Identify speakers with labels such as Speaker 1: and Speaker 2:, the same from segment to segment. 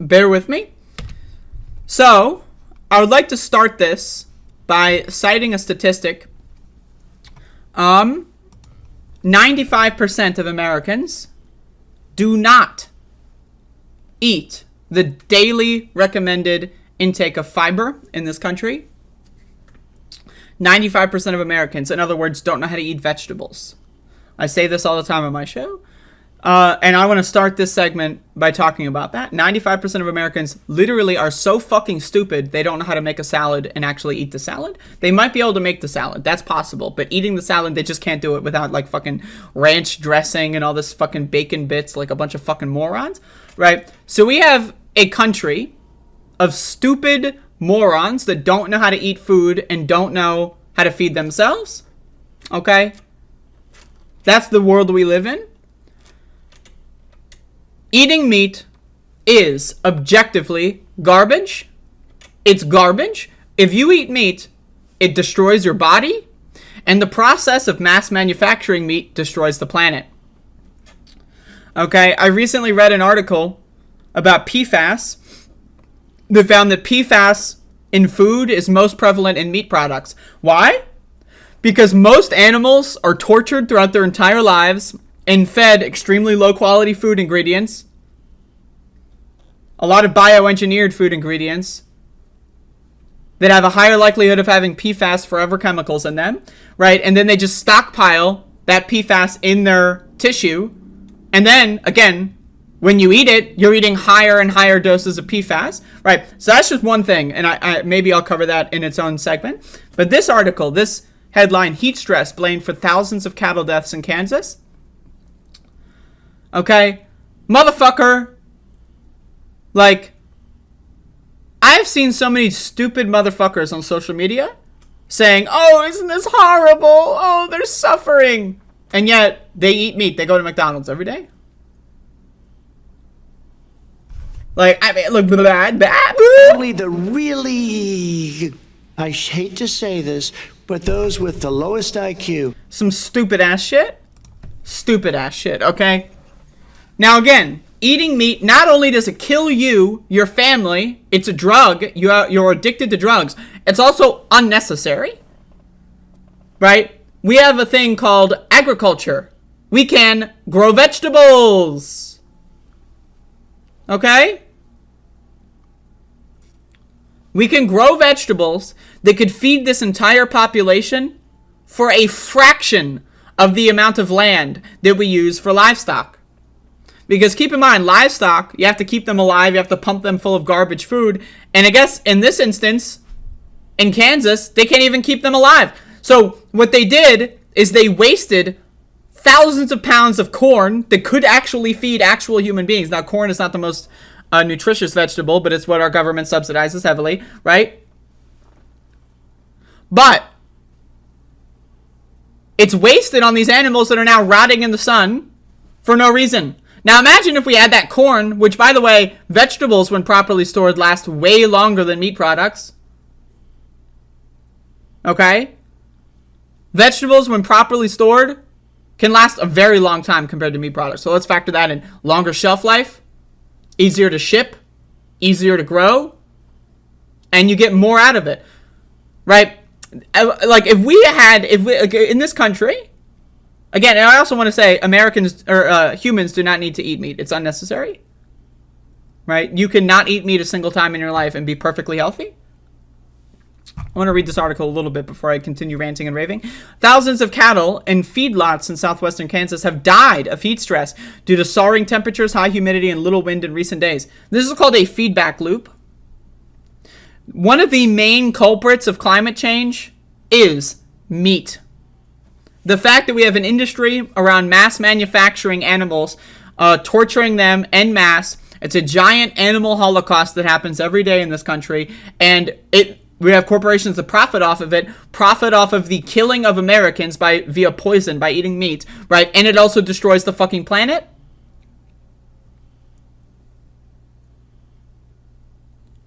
Speaker 1: bear with me. So, I would like to start this by citing a statistic. 95% of Americans do not eat the daily recommended intake of fiber in this country. 95% of Americans, in other words, don't know how to eat vegetables. I say this all the time on my show. And I want to start this segment by talking about that. 95% of Americans literally are so fucking stupid, they don't know how to make a salad and actually eat the salad. They might be able to make the salad. That's possible. But eating the salad, they just can't do it without like fucking ranch dressing and all this fucking bacon bits like a bunch of fucking morons. Right? So we have a country of stupid morons that don't know how to eat food and don't know how to feed themselves. Okay? That's the world we live in. Eating meat is objectively garbage. It's garbage. If you eat meat, it destroys your body, and the process of mass manufacturing meat destroys the planet. Okay, I recently read an article about PFAS that found that PFAS in food is most prevalent in meat products. Why? Because most animals are tortured throughout their entire lives and fed extremely low quality food ingredients, a lot of bioengineered food ingredients that have a higher likelihood of having PFAS, forever chemicals in them, right? And then they just stockpile that PFAS in their tissue. And then, again, when you eat it, you're eating higher and higher doses of PFAS, right? So that's just one thing, and I maybe I'll cover that in its own segment. But this article, this headline, heat stress blamed for thousands of cattle deaths in Kansas. Okay, motherfucker, like, I've seen so many stupid motherfuckers on social media saying, oh, isn't this horrible? Oh, they're suffering. And yet, they eat meat. They go to McDonald's every day. Like, I mean, look,
Speaker 2: Only the really, I hate to say this, but those with the lowest IQ.
Speaker 1: Some stupid ass shit. Stupid ass shit, okay? Now again, eating meat, not only does it kill you, your family, it's a drug, you're addicted to drugs, it's also unnecessary, right? We have a thing called agriculture. We can grow vegetables, okay? We can grow vegetables that could feed this entire population for a fraction of the amount of land that we use for livestock. Because keep in mind, livestock, you have to keep them alive, you have to pump them full of garbage food, and I guess in this instance, in Kansas, they can't even keep them alive. So what they did is they wasted thousands of pounds of corn that could actually feed actual human beings. Now, corn is not the most nutritious vegetable, but it's what our government subsidizes heavily, right? But it's wasted on these animals that are now rotting in the sun for no reason. Now imagine if we had that corn, which, by the way, vegetables when properly stored last way longer than meat products. Okay? Vegetables when properly stored can last a very long time compared to meat products. So let's factor that in. Longer shelf life, easier to ship, easier to grow, and you get more out of it. Right? Like if we in this country, again, and I also want to say Americans or humans do not need to eat meat. It's unnecessary. Right? You can not eat meat a single time in your life and be perfectly healthy. I want to read this article a little bit before I continue ranting and raving. Thousands of cattle in feedlots in southwestern Kansas have died of heat stress due to soaring temperatures, high humidity, and little wind in recent days. This is called a feedback loop. One of the main culprits of climate change is meat. The fact that we have an industry around mass manufacturing animals, torturing them en masse. It's a giant animal holocaust that happens every day in this country, and we have corporations that profit off of it, profit off of the killing of Americans via poison, by eating meat, right? And it also destroys the fucking planet.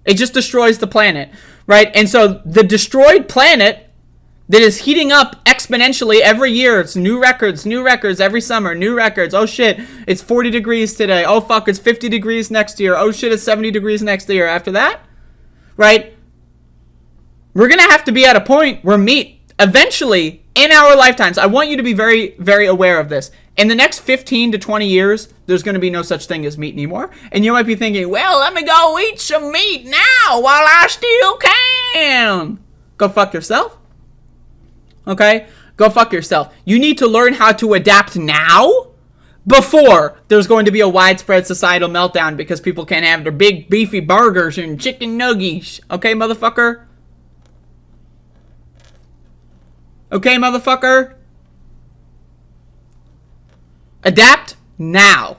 Speaker 1: It just destroys the planet, right? And so the destroyed planet that is heating up exponentially every year. It's new records every summer, new records. Oh shit, it's 40 degrees today. Oh fuck, it's 50 degrees next year. Oh shit, it's 70 degrees next year. After that, right? We're going to have to be at a point where meat, eventually, in our lifetimes, I want you to be very, very aware of this. In the next 15 to 20 years, there's going to be no such thing as meat anymore. And you might be thinking, well, let me go eat some meat now while I still can. Go fuck yourself. Okay? Go fuck yourself. You need to learn how to adapt now before there's going to be a widespread societal meltdown because people can't have their big beefy burgers and chicken nuggies. Okay, motherfucker? Okay, motherfucker? Adapt now.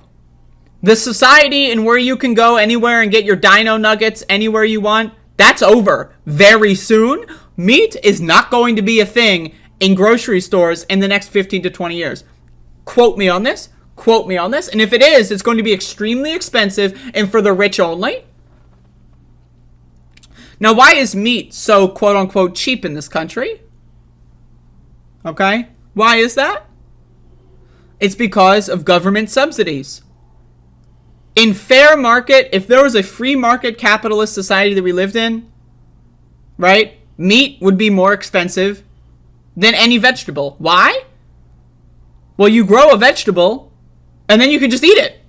Speaker 1: The society and where you can go anywhere and get your dino nuggets anywhere you want, that's over very soon. Meat is not going to be a thing in grocery stores in the next 15 to 20 years. Quote me on this. Quote me on this. And if it is, it's going to be extremely expensive and for the rich only. Now, why is meat so quote-unquote cheap in this country? Okay? Why is that? It's because of government subsidies. In fair market, if there was a free market capitalist society that we lived in, right, meat would be more expensive than any vegetable. Why? Well, you grow a vegetable and then you can just eat it.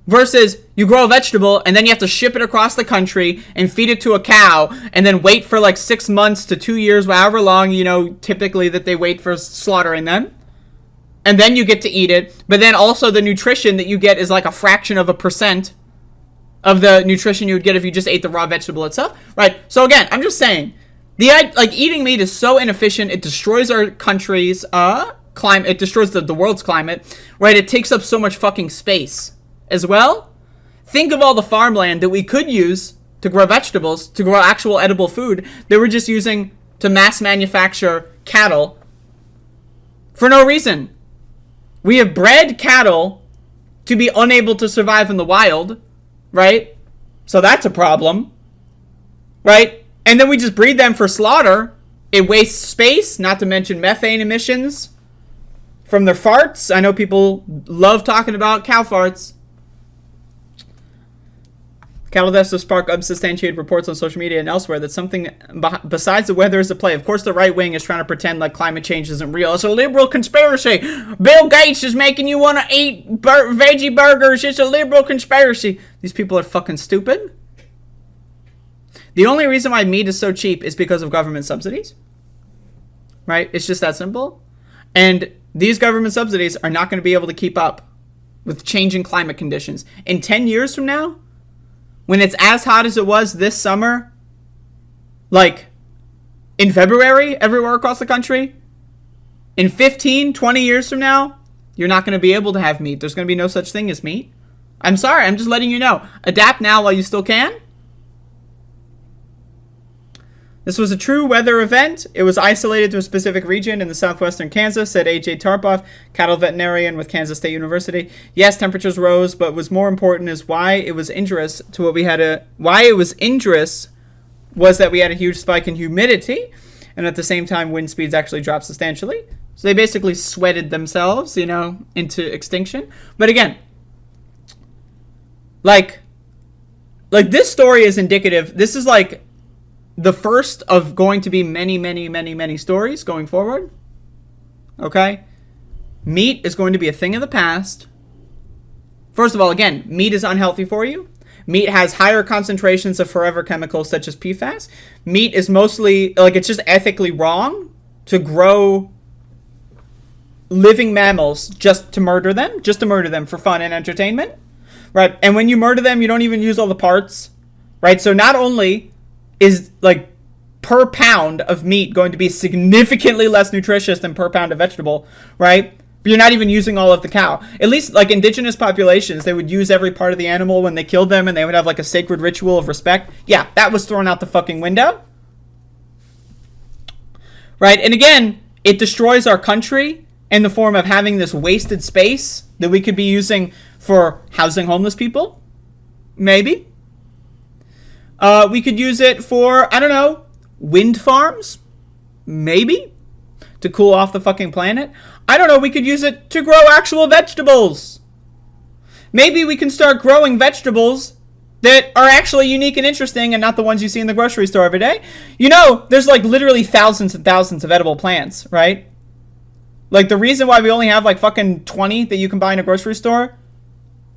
Speaker 1: Versus you grow a vegetable and then you have to ship it across the country and feed it to a cow and then wait for like 6 months to 2 years, however long, typically that they wait for slaughtering them. And then you get to eat it. But then also the nutrition that you get is like a fraction of a percent of the nutrition you would get if you just ate the raw vegetable itself. Right? So again, I'm just saying, eating meat is so inefficient. It destroys our country's climate. It destroys the world's climate. Right? It takes up so much fucking space as well. Think of all the farmland that we could use to grow vegetables, to grow actual edible food, that we're just using to mass manufacture cattle for no reason. We have bred cattle to be unable to survive in the wild, right? So that's a problem, right? And then we just breed them for slaughter. It wastes space, not to mention methane emissions from their farts. I know people love talking about cow farts. Cattle deaths have sparked unsubstantiated reports on social media and elsewhere that something besides the weather is at play. Of course, the right wing is trying to pretend like climate change isn't real. It's a liberal conspiracy. Bill Gates is making you want to eat veggie burgers. It's a liberal conspiracy. These people are fucking stupid. The only reason why meat is so cheap is because of government subsidies. Right? It's just that simple. And these government subsidies are not going to be able to keep up with changing climate conditions. In 10 years from now, when it's as hot as it was this summer, like in February, everywhere across the country, in 15, 20 years from now, you're not going to be able to have meat. There's going to be no such thing as meat. I'm sorry, I'm just letting you know. Adapt now while you still can. This was a true weather event. It was isolated to a specific region in the southwestern Kansas, said A.J. Tarpoff, cattle veterinarian with Kansas State University. Yes, temperatures rose, but what's more important is why it was injurious to what we had why it was injurious was that we had a huge spike in humidity, and at the same time, wind speeds actually dropped substantially. So they basically sweated themselves, into extinction. But again, like this story is indicative. This is like the first of going to be many, many, many, many stories going forward. Okay? Meat is going to be a thing of the past. First of all, again, meat is unhealthy for you. Meat has higher concentrations of forever chemicals such as PFAS. Meat is mostly, it's just ethically wrong to grow living mammals just to murder them for fun and entertainment. Right? And when you murder them, you don't even use all the parts. Right? So not only is per pound of meat going to be significantly less nutritious than per pound of vegetable, right? But you're not even using all of the cow. At least indigenous populations, they would use every part of the animal when they killed them, and they would have a sacred ritual of respect. Yeah, that was thrown out the fucking window. Right? And again, it destroys our country in the form of having this wasted space that we could be using for housing homeless people. Maybe. We could use it for, I don't know, wind farms? Maybe. to cool off the fucking planet? I don't know, we could use it to grow actual vegetables. Maybe we can start growing vegetables that are actually unique and interesting and not the ones you see in the grocery store every day. You know, there's like literally thousands and thousands of edible plants, right? Like the reason why we only have like fucking 20 that you can buy in a grocery store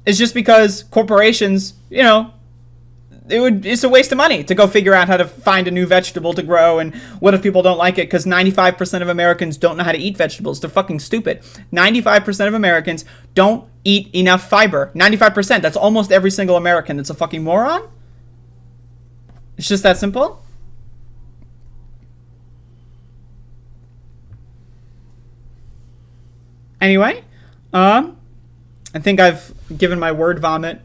Speaker 1: is just because corporations, you know, it's a waste of money to go figure out how to find a new vegetable to grow, and what if people don't like it? Because 95% of Americans don't know how to eat vegetables. They're fucking stupid. 95% of Americans don't eat enough fiber. 95%. That's almost every single American that's a fucking moron. It's just that simple. Anyway, I think I've given my word vomit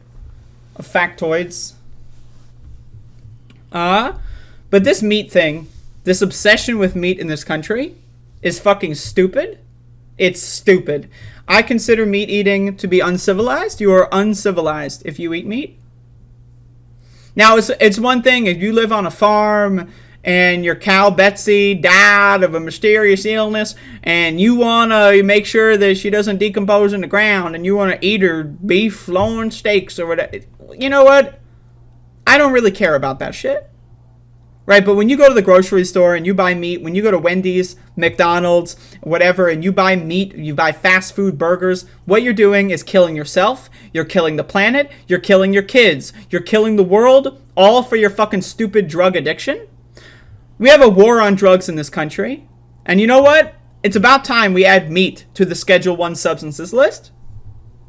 Speaker 1: of factoids. But this meat thing, this obsession with meat in this country is fucking stupid. It's stupid. I consider meat eating to be uncivilized. You are uncivilized if you eat meat. Now, it's one thing if you live on a farm and your cow Betsy died of a mysterious illness and you want to make sure that she doesn't decompose in the ground and you want to eat her beef loin steaks or whatever. You know what? I don't really care about that shit. Right? But when you go to the grocery store and you buy meat, when you go to Wendy's, McDonald's, whatever, and you buy meat, you buy fast food burgers, what you're doing is killing yourself, you're killing the planet, you're killing your kids, you're killing the world, all for your fucking stupid drug addiction. We have a war on drugs in this country. And you know what? It's about time we add meat to the Schedule 1 substances list.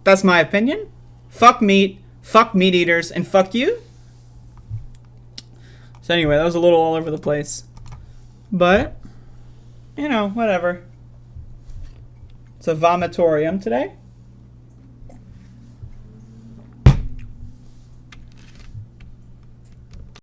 Speaker 1: That's my opinion. Fuck meat, fuck meat eaters, and fuck you. So anyway, that was a little all over the place. But, you know, whatever. It's a vomitorium today.